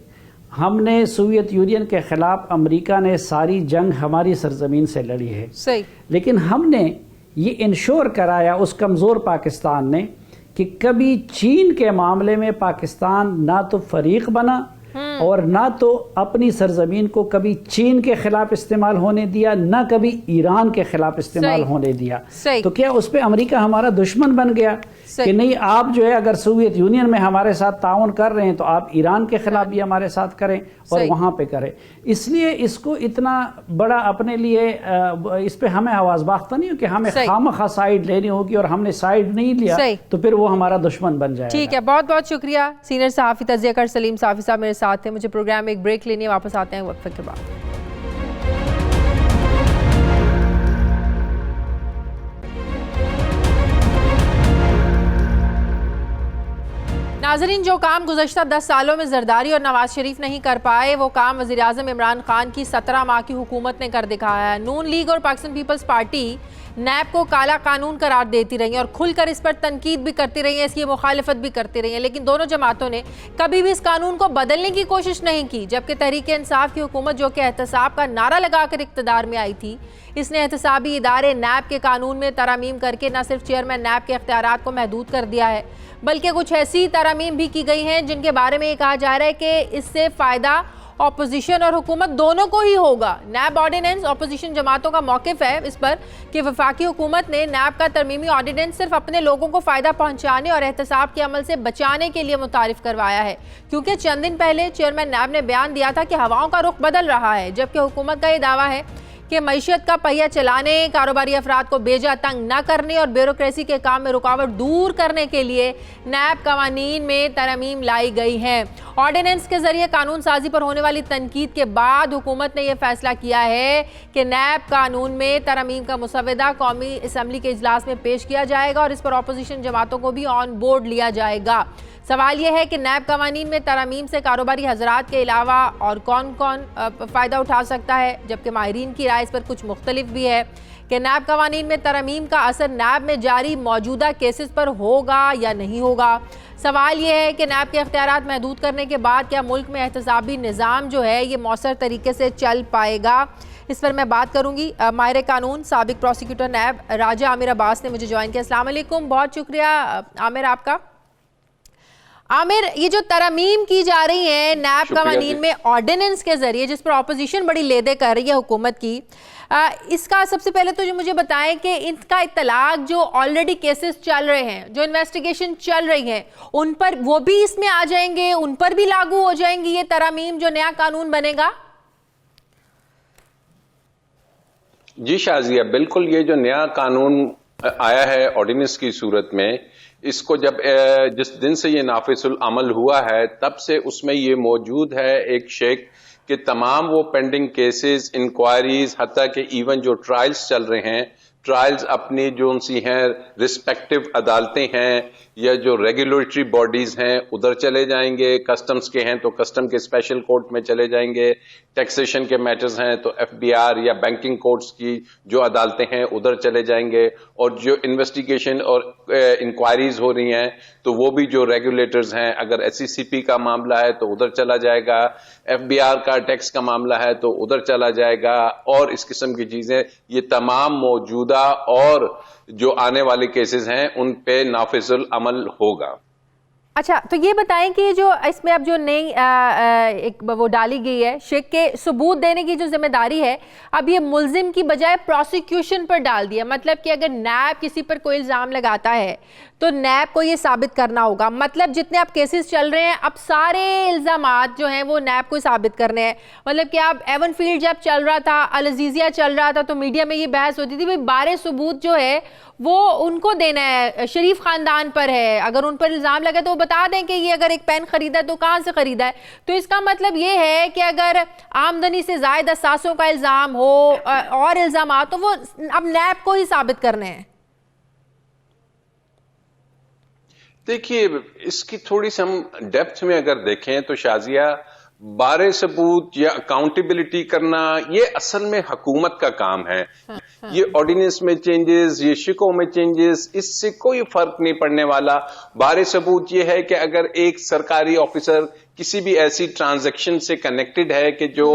[SPEAKER 3] हमने सोवियत यूनियन के ख़िलाफ़, अमेरिका ने सारी जंग हमारी सरजमीन से लड़ी है।
[SPEAKER 1] सही।
[SPEAKER 3] लेकिन हमने ये इंश्योर कराया उस कमज़ोर पाकिस्तान ने कि कभी चीन के मामले में पाकिस्तान ना तो फरीक बना और ना तो अपनी सरजमीन को कभी चीन के खिलाफ इस्तेमाल होने दिया, ना कभी ईरान के खिलाफ इस्तेमाल होने दिया। तो क्या उस पर अमेरिका हमारा दुश्मन बन गया कि नहीं, आप जो है अगर सोवियत यूनियन में हमारे साथ ताउन कर रहे हैं तो आप ईरान के खिलाफ भी हमारे साथ करें और वहां पे करें। इसलिए इसको इतना बड़ा अपने लिए इस पे हमें आवाज़ नहीं हो कि हमें खामखा साइड लेनी होगी, और हमने साइड नहीं लिया तो फिर वो हमारा दुश्मन बन जाएगा।
[SPEAKER 1] ठीक है, बहुत बहुत शुक्रिया। सीनियर सहाफ़ी तज़किया कर सलीम साफ़ी साहब मेरे साथ थे। मुझे प्रोग्राम में एक ब्रेक लेनी है, वापस आते हैं वक्फे के बाद। नाज़रीन, जो काम गुज़श्ता 10 सालों में जरदारी और नवाज शरीफ नहीं कर पाए, वो काम वज़ीर-ए-आज़म इमरान खान की 17 माह की हुकूमत ने कर दिखाया है। नून लीग और पाकिस्तान पीपल्स पार्टी नैब को काला कानून करार देती रही और खुलकर इस पर तनकीद भी करती रही है, इसकी मुखालिफत भी करती रही है, लेकिन दोनों जमातों ने कभी भी इस कानून को बदलने की कोशिश नहीं की। जबकि तहरीक-ए-इंसाफ की हुकूमत, जो कि एहतसाब का नारा लगाकर इक़्तिदार में आई थी, इसने एहतसाबी इदारे नैब के कानून में तरमीम करके न सिर्फ चेयरमैन नैब के इख्तियारात को महदूद कर दिया है, बल्कि कुछ ऐसी तरमीम भी की गई हैं जिनके बारे में ये कहा जा रहा है कि इससे फ़ायदा ऑपोजिशन और हुकूमत दोनों को ही होगा। नैब ऑर्डिनेंस, ऑपोजिशन जमातों का मौक़िफ़ है इस पर कि वफाकी हुकूमत ने नैब का तरमीमी ऑर्डिनेंस सिर्फ अपने लोगों को फ़ायदा पहुंचाने और एहतसाब के अमल से बचाने के लिए मुतारिफ करवाया है, क्योंकि चंद दिन पहले चेयरमैन नैब ने बयान दिया था कि हवाओं का रुख बदल रहा है। जबकि हुकूमत का ये दावा है कि मईशत का पहिया चलाने, कारोबारी अफराद को बेजा तंग न करने और ब्यूरोक्रेसी के काम में रुकावट दूर करने के लिए नैब कवानीन में तरमीम लाई गई हैं। ऑर्डिनेंस के जरिए कानून साजी पर होने वाली तनकीद के बाद हुकूमत ने यह फैसला किया है कि नैब कानून में तरमीम का मुसवदा कौमी असम्बली के इजलास में पेश किया जाएगा और इस पर अपोजिशन जमातों को भी ऑन बोर्ड लिया जाएगा। सवाल यह है कि नैब कवानीन में तरमीम से कारोबारी हजरात के अलावा और कौन कौन फ़ायदा उठा सकता है, जबकि माहिरीन की राय इस पर कुछ मुख्तलिफ भी है कि नैब कवानीन में तरमीम का असर नैब में जारी मौजूदा केसेस पर होगा या नहीं होगा। सवाल यह है कि नैब के इख्तियारात महदूद करने के बाद क्या मुल्क में एहतसाबी निज़ाम जो है ये मौसर तरीके से चल पाएगा। इस पर मैं बात करूंगी। माहिर कानून साबिक प्रोसिक्यूटर नैब राजा आमिर अब्बास ने मुझे ज्वाइन किया। अस्सलाम वालेकुम, बहुत शुक्रिया आमिर आपका। आमिर, ये जो तरमीम की जा रही है नैब कवानीन में ऑर्डिनेंस के जरिए, जिस पर ऑपोजिशन बड़ी लेदे कर रही है हुकूमत की, इसका सबसे पहले तो जो मुझे बताएं कि इनका इत्तलाक जो ऑलरेडी केसेस चल रहे हैं, जो इन्वेस्टिगेशन चल रही है, उन पर वो भी इसमें आ जाएंगे, उन पर भी लागू हो जाएंगी ये तरमीम जो नया कानून बनेगा?
[SPEAKER 4] जी शाजिया, बिल्कुल। ये जो नया कानून आया है ऑर्डिनेंस की सूरत में, इसको जब जिस दिन से ये नाफिजुल अमल हुआ है तब से उसमें ये मौजूद है एक शेक कि तमाम वो पेंडिंग केसेस, इंक्वायरीज, हत्ता के इवन जो ट्रायल्स चल रहे हैं, ट्रायल्स अपनी जो उनसी हैं रिस्पेक्टिव अदालतें हैं या जो रेगुलेटरी बॉडीज हैं उधर चले जाएंगे, कस्टम्स के हैं तो कस्टम के स्पेशल कोर्ट में चले जाएंगे, टैक्सेशन के मैटर्स हैं तो एफबीआर या बैंकिंग कोर्ट्स की जो अदालतें हैं उधर चले जाएंगे, और जो इन्वेस्टिगेशन और इंक्वायरीज हो रही हैं तो वो भी जो रेगुलेटर्स हैं, अगर एससीसीपी का मामला है तो उधर चला जाएगा, एफबीआर का टैक्स का मामला है तो उधर चला जाएगा, और इस किस्म की चीजें ये तमाम मौजूदा और जो आने वाले केसेस हैं उन पे नाफिजुल अमल होगा।
[SPEAKER 1] अच्छा, तो ये बताएं कि जो इसमें अब जो नई एक वो डाली गई है शेख के सबूत देने की जो जिम्मेदारी है, अब ये मुल्जिम की बजाय प्रोसिक्यूशन पर डाल दिया। मतलब कि अगर नैब किसी पर कोई इल्ज़ाम लगाता है तो नैब को ये साबित करना होगा। मतलब जितने अब केसेस चल रहे हैं, अब सारे इल्ज़ामात जो हैं वो नैब को साबित करने हैं। मतलब कि अब एवन फील्ड जब चल रहा था, अल अज़ीज़िया चल रहा था, तो मीडिया में ये बहस होती थी भाई बारे सबूत जो है वो उनको देना है, शरीफ खानदान पर है, अगर उन पर इल्ज़ाम लगे तो वो बता दें कि ये अगर एक पेन खरीदा है तो कहाँ से खरीदा है। तो इसका मतलब ये है कि अगर आमदनी से ज़ायद असासों का इल्ज़ाम हो और इल्ज़ाम तो वो अब नैब को ही साबित करने हैं।
[SPEAKER 4] देखिए, इसकी थोड़ी सी हम डेप्थ में अगर देखें तो शाजिया, बारे सबूत या अकाउंटेबिलिटी करना ये असल में हुकूमत का काम है। ये ऑर्डिनेंस में चेंजेस, ये शिकों में चेंजेस, इससे कोई फर्क नहीं पड़ने वाला। बारे सबूत ये है कि अगर एक सरकारी ऑफिसर किसी भी ऐसी ट्रांजैक्शन से कनेक्टेड है कि जो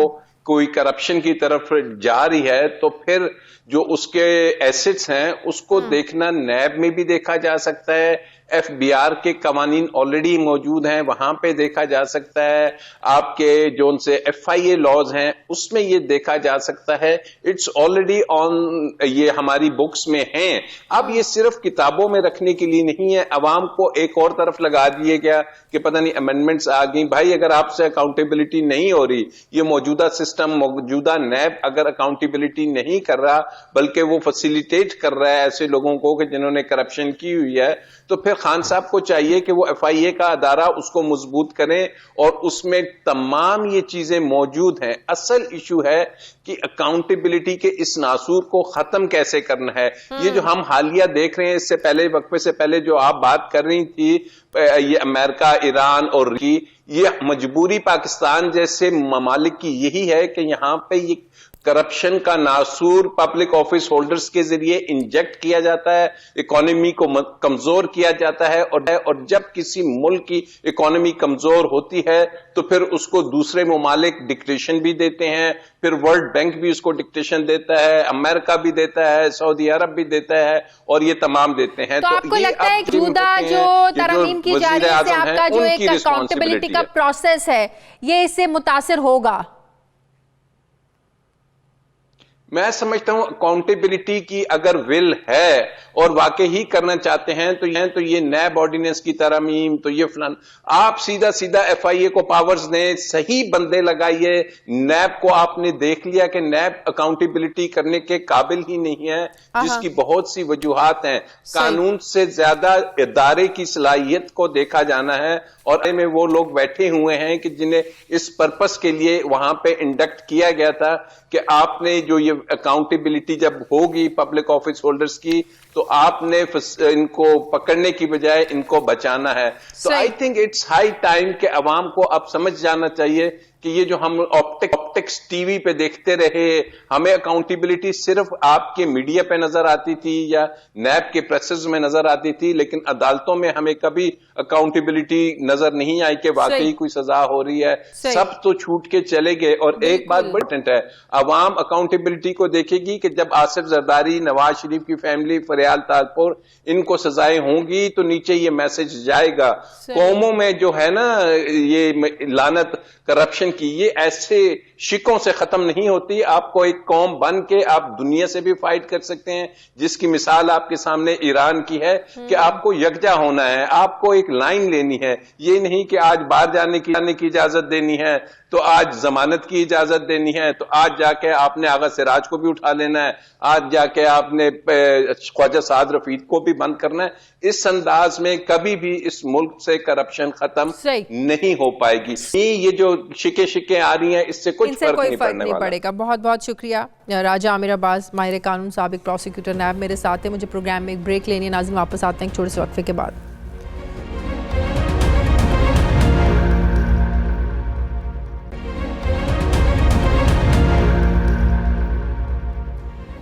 [SPEAKER 4] कोई करप्शन की तरफ जा रही है तो फिर जो उसके एसेट्स हैं उसको देखना नैब में भी देखा जा सकता है, एफबीआर के कवानीन ऑलरेडी मौजूद हैं वहां पे देखा जा सकता है, आपके जो उनसे एफआईए लॉज हैं उसमें ये देखा जा सकता है। इट्स ऑलरेडी ऑन, ये हमारी बुक्स में हैं। अब ये सिर्फ किताबों में रखने के लिए नहीं है, अवाम को एक और तरफ लगा दिए गया कि पता नहीं अमेंडमेंट्स आ गई। भाई अगर आपसे अकाउंटेबिलिटी नहीं हो रही, ये मौजूदा सिस्टम, मौजूदा नैब अगर अकाउंटेबिलिटी नहीं कर रहा बल्कि वो फैसिलिटेट कर रहा है ऐसे लोगों को कि जिन्होंने करप्शन की हुई है, तो फिर खान साहब को चाहिए कि वो एफआईए का अदारा उसको मजबूत करें और उसमें तमाम ये चीजें मौजूद हैं। असल इशू है कि अकाउंटेबिलिटी के इस नासूर को खत्म कैसे करना है। ये जो हम हालिया देख रहे हैं, इससे पहले वक्फे से पहले जो आप बात कर रही थी, ये अमेरिका, ईरान और ये मजबूरी पाकिस्तान जैसे ममालिक की यही है कि यहां पे ये करप्शन का नासूर पब्लिक ऑफिस होल्डर्स के जरिए इंजेक्ट किया जाता है, इकोनॉमी को कमजोर किया जाता है और जब किसी मुल्क की इकोनॉमी कमजोर होती है तो फिर उसको दूसरे ममालिक डिक्टेशन भी देते हैं, फिर वर्ल्ड बैंक भी उसको डिक्टेशन देता है, अमेरिका भी देता है, सऊदी अरब भी देता है और ये तमाम देते हैं।
[SPEAKER 1] तो आपको लगता है कि जो तरमीम की जा रही है इससे आपका जो एक अकाउंटेबिलिटी का प्रोसेस है ये इससे मुतासिर होगा?
[SPEAKER 4] मैं समझता हूं अकाउंटेबिलिटी की अगर विल है और वाकई ही करना चाहते हैं तो ये नैब ऑर्डिनेंस की तरमीम, तो ये फलान, आप सीधा सीधा एफआईए को पावर्स दें, सही बंदे लगाइए। नैब को आपने देख लिया कि नैब अकाउंटेबिलिटी करने के काबिल ही नहीं है, जिसकी बहुत सी वजूहात हैं। कानून से ज्यादा इदारे की सलाहियत को देखा जाना है और में वो लोग बैठे हुए हैं कि जिन्हें इस पर्पस के लिए वहां पे इंडक्ट किया गया था कि आपने जो ये अकाउंटेबिलिटी जब होगी पब्लिक ऑफिस होल्डर्स की तो आपने इनको पकड़ने की बजाय इनको बचाना है। तो I think it's high time कि अवाम को अब समझ जाना चाहिए कि ये जो हम ऑप्टिक्स टीवी पे देखते रहे, हमें अकाउंटेबिलिटी सिर्फ आपके मीडिया पे नजर आती थी या नैब के प्रेसेस में नजर आती थी, लेकिन अदालतों में हमें कभी अकाउंटेबिलिटी नजर नहीं आई कि वाकई कोई सजा हो रही है। सब तो छूट के चले गए। और एक बात बड़ी इंपॉर्टेंट है, अवाम अकाउंटेबिलिटी को देखेगी कि जब आसिफ जरदारी, नवाज शरीफ की फैमिली, फरियाल तालपुर, इनको सजाएं होंगी तो नीचे ये मैसेज जाएगा। कौमों में जो है ना ये लानत करप्शन की, ये ऐसे शिकों से खत्म नहीं होती। आपको एक कौम बन के आप दुनिया से भी फाइट कर सकते हैं, जिसकी मिसाल आपके सामने ईरान की है कि आपको यकजा होना है, आपको एक लाइन लेनी है। ये नहीं कि आज बाहर जाने की इजाजत देनी है तो आज जमानत की इजाजत देनी है, तो आज जाके आपने आगा सिराज को भी उठा लेना है, आज जाके आपने ख्वाजा साद रफीक को भी बंद करना है। इस अंदाज में कभी भी इस मुल्क से करप्शन खत्म नहीं हो पाएगी। ये जो शिके आ रही हैं इससे कुछ फर्क नहीं
[SPEAKER 1] पड़ेगा। बहुत बहुत शुक्रिया राजा आमिर अब्बास, माहिर कानून, साबिक प्रोसिक्यूटर नैब, मेरे साथ है। मुझे प्रोग्राम में एक ब्रेक लेनी है। नाज़रीन वापस आते हैं छोटे से वक्फे के बाद।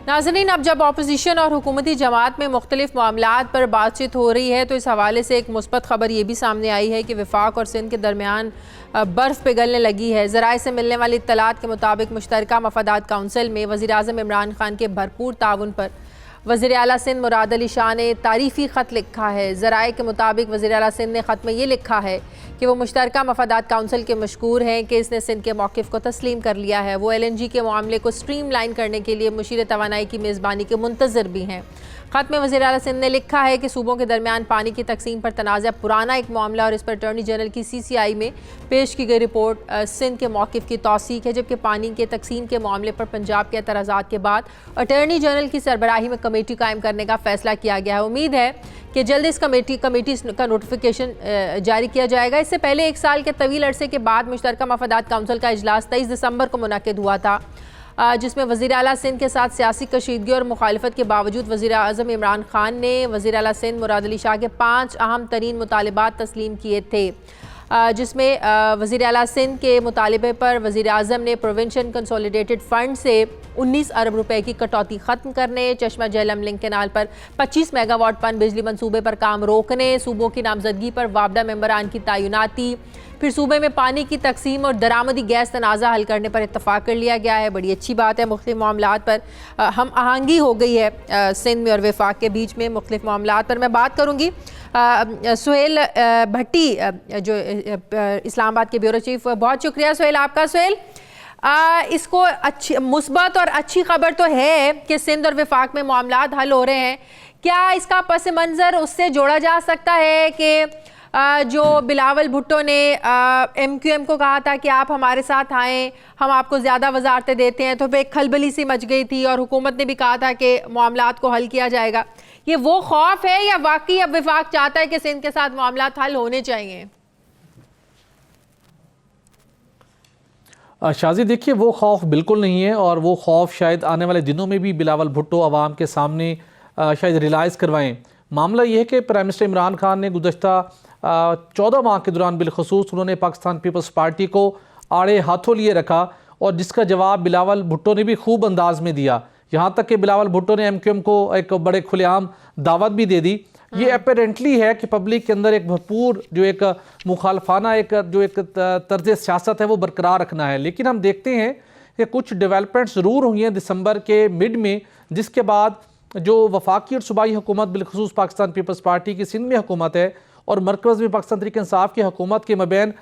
[SPEAKER 1] नाज़रीन, अब जब अपोजिशन और हुकूमती जमात में मुख्तलिफ मामलात पर बातचीत हो रही है तो इस हवाले से एक मुस्बत खबर ये भी सामने आई है कि वफाक और सिंध के दरमियान बर्फ़ पिघलने लगी है। ज़राए से मिलने वाली इत्तलात के मुताबिक मुश्तरका मफादात काउंसिल में वज़ीर आज़म इमरान खान के भरपूर ताउन पर वज़ीर आला सिंध मुराद अली शाह ने तारीफ़ी ख़त लिखा है। ज़राए के मुताबिक वज़ीर आला सिंध ने ख़त में ये लिखा है कि वो मुश्तरका मफादात काउंसिल के मशकूर हैं कि इसने सिंध के मौक़िफ़ को तस्लीम कर लिया है। वो LNG के मामले को स्ट्रीम लाइन करने के लिए मुशीर तवानाई की मेज़बानी के मुंतज़िर भी हैं। ख़त में वज़ीर आला सिंध ने लिखा है कि सूबों के दरमियान पानी की तकसीम पर तनाज़ा पुराना एक मामला और इस पर अटॉर्नी जनरल की CCI में पेश की गई रिपोर्ट सिंध के मौक़िफ़ की तौसीक है, जबकि पानी के तकसीम के मामले पर पंजाब के एतराज़ात के बाद अटॉर्नी जनरल की सरबराही में कमेटी कायम करने का फ़ैसला किया गया है। उम्मीद है कि जल्द इस कमेटी का नोटिफिकेशन जारी किया जाएगा। इससे पहले 1 साल के तवील अरसे के बाद मुश्तरका मफादात काउंसिल का इजलास 23 दिसंबर को मुनक़िद हुआ था, जिसमें वज़ीर आला सिंध के साथ सियासी कशीदगी और मुखालफत के बावजूद वज़ीर आज़म इमरान खान ने वज़ीर आला सिंध मुराद अली शाह के 5 अहम तरीन मुतालिबात तस्लीम किए थे, जिसमें वज़ीर आला सिंध के मुतालिबे पर वज़ीर आज़म ने प्रोविंशन कंसोलिडेटेड फ़ंड से 19 अरब रुपए की कटौती ख़त्म करने, चश्मा झेलम लिंक कैनाल पर 25 मेगावाट पन बिजली मंसूबे पर काम रोकने, सूबों की नामजदगी पर वापडा मेंबरान की तैनाती, फिर सूबे में पानी की तकसीम और दरामदी गैस तनाज़ा हल करने पर इत्तफाक कर लिया गया है। बड़ी अच्छी बात है, मुख्तलिफ मामलात पर हम आहंगी हो गई है सिंध में और वफाक के बीच में। मुख्तलिफ मामलात पर मैं बात करूँगी सुहेल भट्टी जो इस्लामाबाद के ब्यूरो चीफ, बहुत शुक्रिया सुहेल आपका। सुहेल, इसको अच्छी मुस्बत और अच्छी खबर तो है कि सिंध और वफाक में मामलात हल हो रहे हैं, क्या इसका पस मंज़र उससे जोड़ा जा सकता है कि जो बिलावल भुट्टो ने MQM को कहा था कि आप हमारे साथ आएँ, हम आपको ज़्यादा वजारतें देते हैं, तो फिर एक खलबली सी मच गई थी और हुकूमत ने भी कहा था कि मामलात को हल किया जाएगा। ये वो खौफ है या वाकई अब वफाक चाहता है कि सिंध के साथ मामलात हल होने चाहिए?
[SPEAKER 5] शाजी, देखिए वो खौफ बिल्कुल नहीं है, और वो खौफ शायद आने वाले दिनों में भी बिलावल भुट्टो अवाम के सामने शायद रियलाइज़ करवाएं। मामला ये है कि प्राइम मिनिस्टर इमरान खान ने गुज़श्ता 14 माह के दौरान बिलखसूस उन्होंने पाकिस्तान पीपल्स पार्टी को आड़े हाथों लिए रखा, और जिसका जवाब बिलावल भुट्टो ने भी खूब अंदाज में दिया। यहाँ तक कि बिलावल भुट्टो ने MQM को एक बड़े खुलेआम दावत भी दे दी। ये अपेरेंटली है कि पब्लिक के अंदर एक भरपूर जो एक मुखालफाना एक तर्ज सियासत है वो बरकरार रखना है। लेकिन हम देखते हैं कि कुछ डेवलपमेंट ज़रूर हुई हैं दिसंबर के मिड में, जिसके बाद जो वफाकी और सूबाई हुकूमत बिलखसूस पाकिस्तान पीपल्स पार्टी की सिंध में हुकूमत है और मरकज़ में पाकिस्तान तहरीक इंसाफ की हुकूमत के मबैन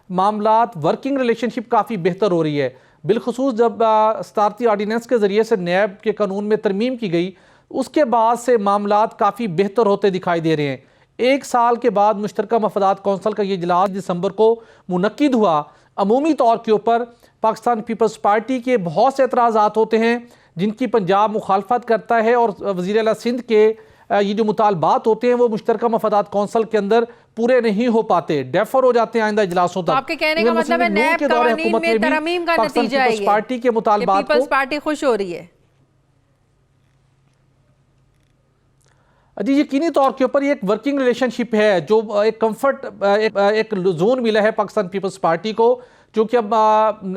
[SPEAKER 5] मामलात वर्किंग रिलेशनशिप काफ़ी बेहतर हो रही है। बिलखसूस जब सदारती आर्डीनेंस के ज़रिए से नैब के कानून में तरमीम की गई, उसके बाद से मामलात काफ़ी बेहतर होते दिखाई दे रहे हैं। 1 साल के बाद मुश्तरका मफादात कौंसल का ये इजलास दिसंबर को मुनक्किद हुआ। अमूमी तौर के ऊपर पाकिस्तान पीपल्स पार्टी के बहुत से एतराज़ात होते हैं जिनकी पंजाब मुखालफत करता है, और वज़ीर आला सिंध के ये जो मुतालबात होते हैं वो मुश्तरका मफादात कौंसल के अंदर पूरे नहीं हो पाते, डेफर हो जाते हैं आइंदा इजलासों तक।
[SPEAKER 1] आपके कहने का मतलब है नैब कानून में तरमीम का नतीजा है ये,
[SPEAKER 5] पार्टी के मुतालबात
[SPEAKER 1] पीपल्स पार्टी खुश हो रही है।
[SPEAKER 5] जी, यकीनी तौर के ऊपर ये एक वर्किंग रिलेशनशिप है, जो एक कंफर्ट एक जोन मिला है पाकिस्तान पीपल्स पार्टी को, क्योंकि अब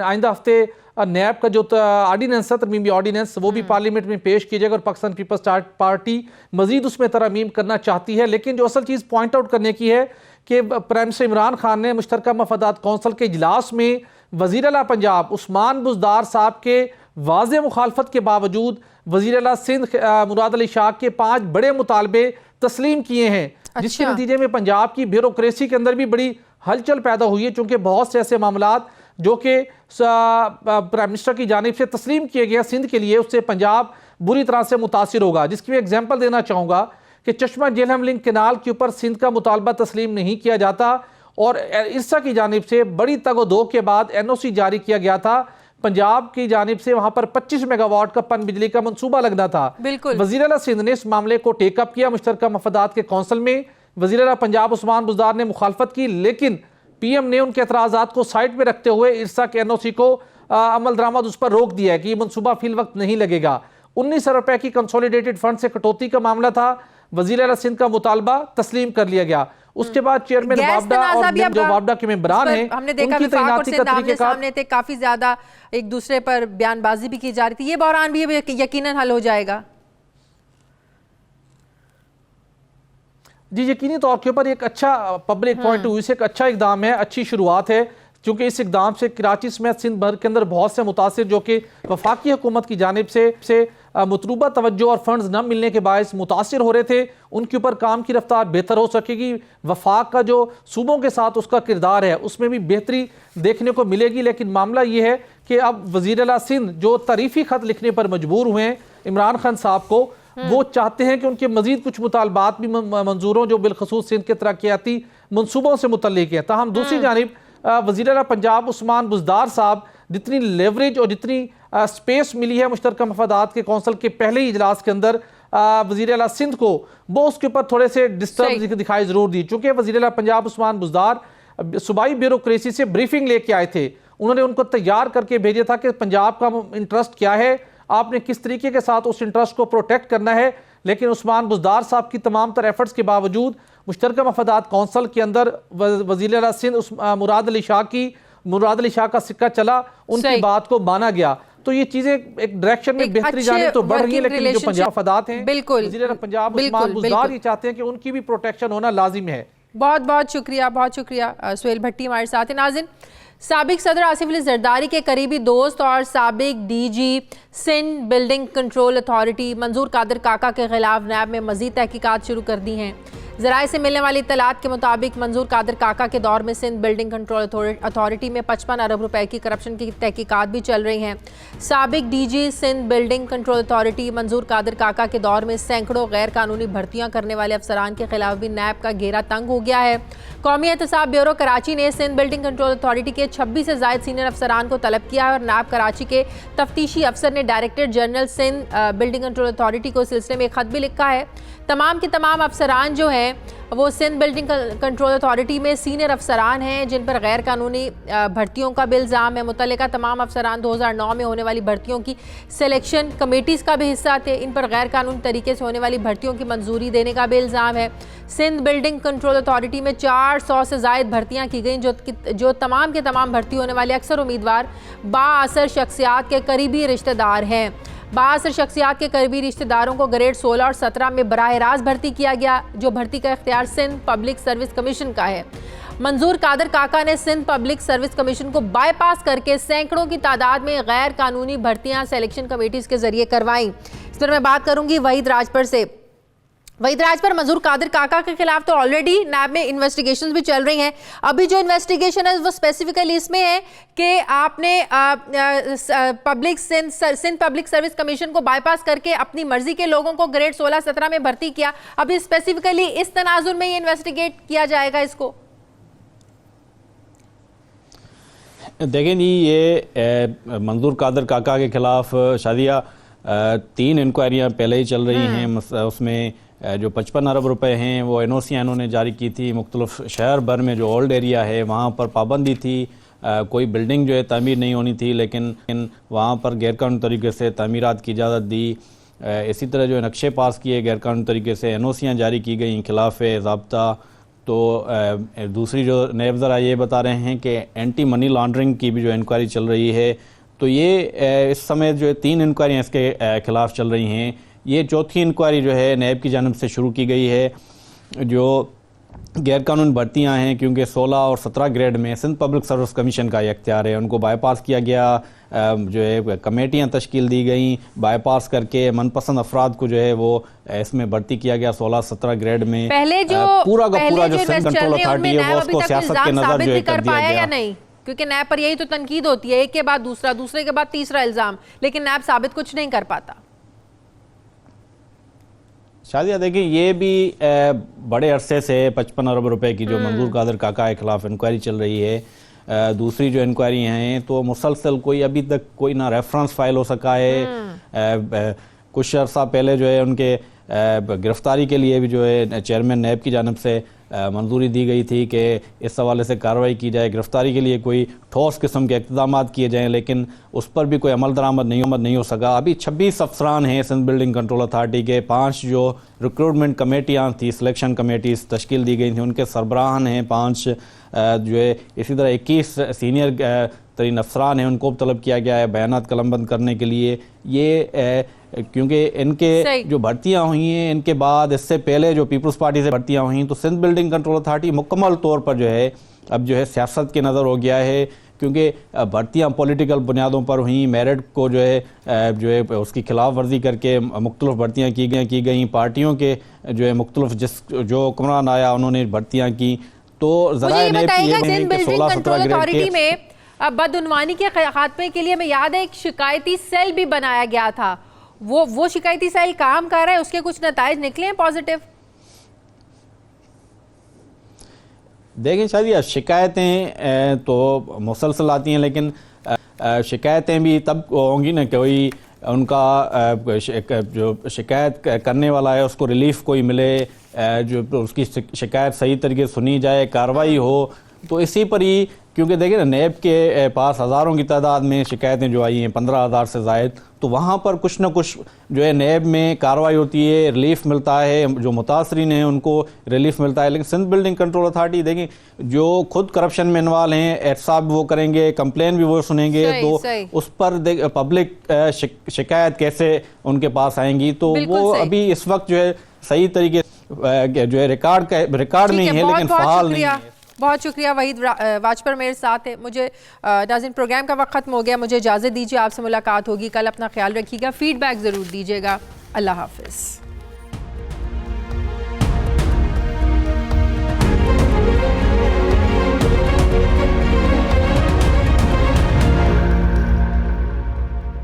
[SPEAKER 5] आइंदा हफ्ते नैब का जो आर्डीनेंस है, तरमीमी आर्डीनेंस, वो भी पार्लियामेंट में पेश की जाएगा और पाकिस्तान पीपल्स पार्टी मजीद उसमें तरमीम करना चाहती है। लेकिन जो असल चीज़ पॉइंट आउट करने की है कि प्राइम मिनिस्टर इमरान खान ने मुश्तरका मफादात कौंसल के इजलास में वज़ीर आला पंजाब उस्मान बुज़दार साहब के वाज़े मुखालफत के बावजूद वज़ीर आला सिंध मुराद अली शाह के 5 बड़े मुतालबे तस्लीम किए हैं। जिसके नतीजे में पंजाब की ब्यूरोक्रेसी के अंदर भी बड़ी हलचल पैदा हुई है, क्योंकि बहुत से ऐसे मामलात जो कि प्राइम मिनिस्टर की जानिब से तस्लीम किए गए सिंध के लिए, उससे पंजाब बुरी तरह से मुतासिर होगा। जिसकी मैं एग्जाम्पल देना चाहूँगा कि चश्मा जेहलम लिंक केनाल के ऊपर सिंध का मुतालबा तस्लीम नहीं किया जाता, और इरसा की जानिब से बड़ी तगोदो के बाद NOC जारी किया गया था। पंजाब की जानिब से वहां पर 25 मेगावाट का पन बिजली का मंसूबा लगना था। वज़ीर आला सिंध ने इस मामले को टेकअप किया मुश्तरका मफादात के कौंसल में। वज़ीर आला पंजाब उस्मान बुज़दार ने मुखालफत की, लेकिन PM ने उनके एतराज़ात को साइड पे रखते हुए इरसा के NOC को अमल दरामद उस पर रोक दिया है कि ये मनसूबा फिल वक्त नहीं लगेगा। 19 अरब रुपए की कंसोलिडेटेड फंड से कटौती का मामला था, वज़ीर आला सिंध का मुतालबा तस्लीम कर लिया गया। उसके बाद चेयरमैन वापडा और जो वापडा के मेंबरान हैं,
[SPEAKER 1] हमने देखा तैनाती का तरीके सामने थे, काफी ज्यादा एक दूसरे पर बयानबाजी भी की जा रही थी। ये बहरान भी यकीनन हल हो जाएगा। जी, यकीनी तौर के ऊपर एक अच्छा पब्लिक पॉइंट ऑफ व्यू से एक अच्छा इकदाम है, अच्छी शुरुआत है, क्योंकि इस इकदाम से कराची समेत सिंध भर के अंदर बहुत से मुतासिर जो कि वफाकी हुकूमत की जानिब से मतलूबा तवज्जो और फंड्स न मिलने के बायस मुतासिर हो रहे थे, उनके ऊपर काम की रफ्तार बेहतर हो सकेगी। वफाक का जो सूबों के साथ उसका किरदार है उसमें भी बेहतरी देखने को मिलेगी। लेकिन मामला ये है कि अब वज़ीर आला सिंध जो तारीफ़ी ख़त लिखने पर मजबूर हुए हैं इमरान खान साहब को, वो चाहते हैं कि उनके मजीद कुछ मुतालबात भी मंजूर हों जो बिलखसूस सिंध के तरक्याती मनसूबों से मुतल्लिक है। ताहम दूसरी जानिब वज़ीर आला पंजाब उस्मान बुज़दार साहब जितनी लेवरेज और जितनी स्पेस मिली है मुश्तरका मफादात के कौंसल के पहले ही इजलास के अंदर वज़ीर आला सिंध को, वो उसके ऊपर थोड़े से डिस्टर्ब दिखाई ज़रूर दी। चूँकि वज़ीर आला पंजाब उस्मान बुज़दार सूबाई ब्यूरोक्रेसी से ब्रीफिंग लेके आए थे, उन्होंने उनको तैयार करके भेजा था कि पंजाब का इंटरेस्ट क्या है, आपने किस तरीके के साथ उस इंटरेस्ट को प्रोटेक्ट करना है। लेकिन उस्मान बुज़दार साहब की तमाम तर एफर्ट्स के बावजूद मुश्तरका मफादात कौंसल के अंदर वज़ीर आला सिंध मुराद अली शाह का सिक्का चला, उनकी बात को माना गया। तो ये चीजें एक डायरेक्शन में बेहतरी जाने तो बढ़ रही है। लेकिन जो पंजाब मफादात हैं, वज़ीर आला पंजाब उस्मान बुज़दार ये चाहते हैं कि उनकी भी प्रोटेक्शन होना लाजिम है। बहुत बहुत शुक्रिया सुहेल भट्टी हमारे साथ हैं। नाज़रीन, साबिक सदर आसिफ अली जरदारी के करीबी दोस्त और साबिक DG Sindh building control authority Manzoor Qadir काका के खिलाफ नैब में मजीद तहकीकात शुरू कर दी हैं। ज़राए से मिलने वाली इत्तलात के मुताबिक मंजूर कादर काका के दौर में सिंध बिल्डिंग कंट्रोल अथॉरिटी में 55 अरब रुपए की करप्शन की तहकीकात भी चल रही हैं। साबिक DG Sindh building control authority Manzoor Qadir काका के दौर में सैकड़ों गैर कानूनी भर्तियां करने वाले अफसरान के खिलाफ भी नैब का घेरा तंग हो गया है। कौमी एहतसाब ब्यूरो कराची ने सिंध बिल्डिंग कंट्रोल अथॉरिटी के 26 से ज़ायद सीनियर अफसरान को तलब किया है और नैब कराची के तफ्तीशी अफसर ने director general Sindh building control authority को इस सिलसिले में एक खत भी लिखा है। तमाम के तमाम अफसरान जो हैं वो सिंध बिल्डिंग कंट्रोल अथॉरिटी में सीनियर अफसरान हैं जिन पर गैर कानूनी भर्तियों का भी इल्ज़ाम है। मुतल्लिका तमाम अफसरान 2009 में होने वाली भर्तियों की सिलेक्शन कमेटीज़ का भी हिस्सा थे। इन पर गैर कानूनी तरीके से होने वाली भर्तियों की मंजूरी देने का भी इल्ज़ाम है। सिंध बिल्डिंग कंट्रोल अथॉरिटी में 400 से ज़ायद भर्तियाँ की गई जो तमाम के तमाम भर्ती होने वाले अक्सर उम्मीदवार बाअसर शख्सियात के करीबी रिश्तेदार हैं। बाअसर शख्सियात के करीबी रिश्तेदारों को ग्रेड 16 और 17 में बराह रास्त भर्ती किया गया, जो भर्ती का इख्तियार सिंध पब्लिक सर्विस कमीशन का है। मंजूर कादर काका ने सिंध पब्लिक सर्विस कमीशन को बाईपास करके सैकड़ों की तादाद में गैर कानूनी भर्तियां सिलेक्शन कमेटीज़ के जरिए करवाईं। इस पर मैं बात करूंगी वहीद राजपर से। वहीद राजपर, मंजूर कादर काका के खिलाफ तो ऑलरेडी नैब में इन्वेस्टिगेशंस भी चल रही हैं। अभी जो इन्वेस्टिगेशन है वो स्पेसिफिकली इसमें है कि आपने सिंध पब्लिक सर्विस कमीशन को बाईपास करके अपनी मर्जी के लोगों को ग्रेड 16-17 में भर्ती किया। अभी स्पेसिफिकली इस तनाजुर में ये इन्वेस्टिगेट किया जाएगा इसको।
[SPEAKER 6] देखें जी, ये मंजूर कादर काका के खिलाफ शादिया 3 इंक्वायरियाँ पहले ही चल रही हैं। उसमें जो 55 अरब रुपए हैं वो एनओसियाँ इन्होंने जारी की थी। मुख्तलिफ शहर भर में जो ओल्ड एरिया है वहाँ पर पाबंदी थी, कोई बिल्डिंग जो है तामीर नहीं होनी थी, लेकिन वहाँ पर गैरकानूनी तरीके से तामीरात की इजाज़त दी। इसी तरह जो नक्शे पास किए गैरकानूनी तरीके से, एनओसियाँ जारी की गई खिलाफ ज़ाब्ता। तो दूसरी जो नैब ज़रा ये बता रहे हैं कि एंटी मनी लॉन्ड्रिंग की भी जो इंक्वायरी चल रही है, तो ये इस समय जो 3 इंक्वायरियाँ इसके खिलाफ चल रही हैं। ये चौथी इंक्वायरी जो है नैब की जानिब से शुरू की गई है। जो गैरकानूनी भर्तियां हैं, क्योंकि 16 और 17 ग्रेड में सिंध पब्लिक सर्विस कमीशन का इख्तियार है, उनको बाईपास किया गया। जो है कमेटियां तश्कील दी गई, बाईपास करके मनपसंद अफराद को जो है वो इसमें भर्ती किया गया 16-17 ग्रेड में।
[SPEAKER 1] पहले जो
[SPEAKER 6] पूरा का पूरा जो सिंध कंट्रोल अथॉरिटी है वो उसको सियासत के नजर जो है कर दिया गया
[SPEAKER 1] या नहीं, क्योंकि नैब पर यही तो तनकीद होती है, एक के बाद दूसरा, दूसरे के बाद तीसरा इल्जाम, लेकिन नैब साबित कुछ नहीं कर पाता।
[SPEAKER 6] शादिया देखिए, ये भी बड़े अरसे से 55 अरब रुपए की जो मंजूर कादर काका के खिलाफ इंक्वायरी चल रही है। दूसरी जो इंक्वायरी हैं तो मुसलसल कोई अभी तक कोई ना रेफरेंस फाइल हो सका है। कुछ अर्सा पहले जो है उनके गिरफ्तारी के लिए भी जो है चेयरमैन नैब की जानिब से मंजूरी दी गई थी कि इस हवाले से कार्रवाई की जाए, गिरफ्तारी के लिए कोई ठोस किस्म के इक़दाम किए जाएं, लेकिन उस पर भी कोई अमल दरामद नहीं हो सका। अभी 26 अफसरान हैं सिंध बिल्डिंग कंट्रोल अथॉरिटी के। 5 जो रिक्रूटमेंट कमेटियाँ थी, सिलेक्शन कमेटीज़ तश्कील दी गई थी, उनके सरबराहान हैं 5 जो है। इसी तरह 21 सीनियर तरीन अफसरान हैं, उनको तलब किया गया है बयानात कलमबंद करने के लिए। ये क्योंकि इनके जो भर्तियां हुई हैं, इनके बाद इससे पहले जो पीपल्स पार्टी से भर्तियां हुई, तो सिंध बिल्डिंग कंट्रोल अथॉरिटी मुकम्मल तौर पर जो है अब जो है सियासत के नज़र हो गया है, क्योंकि भर्तियां पॉलिटिकल बुनियादों पर हुई। मेरिट को जो है उसकी खिलाफ वर्जी करके मुख्तलिफ भर्तियाँ की गई। पार्टियों के जो है मुख्तलिफ जो हुक्मरान आया उन्होंने भर्तियाँ की। तो
[SPEAKER 1] बदउनवानी के खात्मे के लिए मैं याद है एक शिकायती सेल भी बनाया गया था, वो शिकायती सेल काम कर रहा है, उसके कुछ नताइज निकले हैं पॉजिटिव?
[SPEAKER 6] देखें शायद शिकायतें तो मुसलसल आती हैं, लेकिन शिकायतें भी तब होंगी ना कोई उनका जो शिकायत करने वाला है उसको रिलीफ कोई मिले, जो उसकी शिकायत सही तरीके से सुनी जाए, कार्रवाई हो। तो इसी पर ही, क्योंकि देखिए ना नैब के पास हज़ारों की तादाद में शिकायतें जो आई हैं, 15,000 से ज़ायद, तो वहाँ पर कुछ ना कुछ जो है नैब में कार्रवाई होती है, रिलीफ मिलता है, जो मुतासरीन हैं उनको रिलीफ मिलता है। लेकिन सिंध बिल्डिंग कंट्रोल अथॉरिटी देखें, जो खुद करप्शन में इन्वॉल्व हैं, एहतसाब वो करेंगे, कंप्लेन भी वो सुनेंगे, तो उस पर पब्लिक शिकायत कैसे उनके पास आएंगी? तो वो अभी इस वक्त जो है सही तरीके जो है रिकॉर्ड नहीं है, लेकिन फ़ाल नहीं है।
[SPEAKER 1] बहुत शुक्रिया वहीद वाजपेयी मेरे साथ है। मुझे नाज़रीन प्रोग्राम का वक्त खत्म हो गया, मुझे इजाज़त दीजिए, आपसे मुलाकात होगी कल। अपना ख्याल रखिएगा, फीडबैक ज़रूर दीजिएगा। अल्लाह हाफिज़।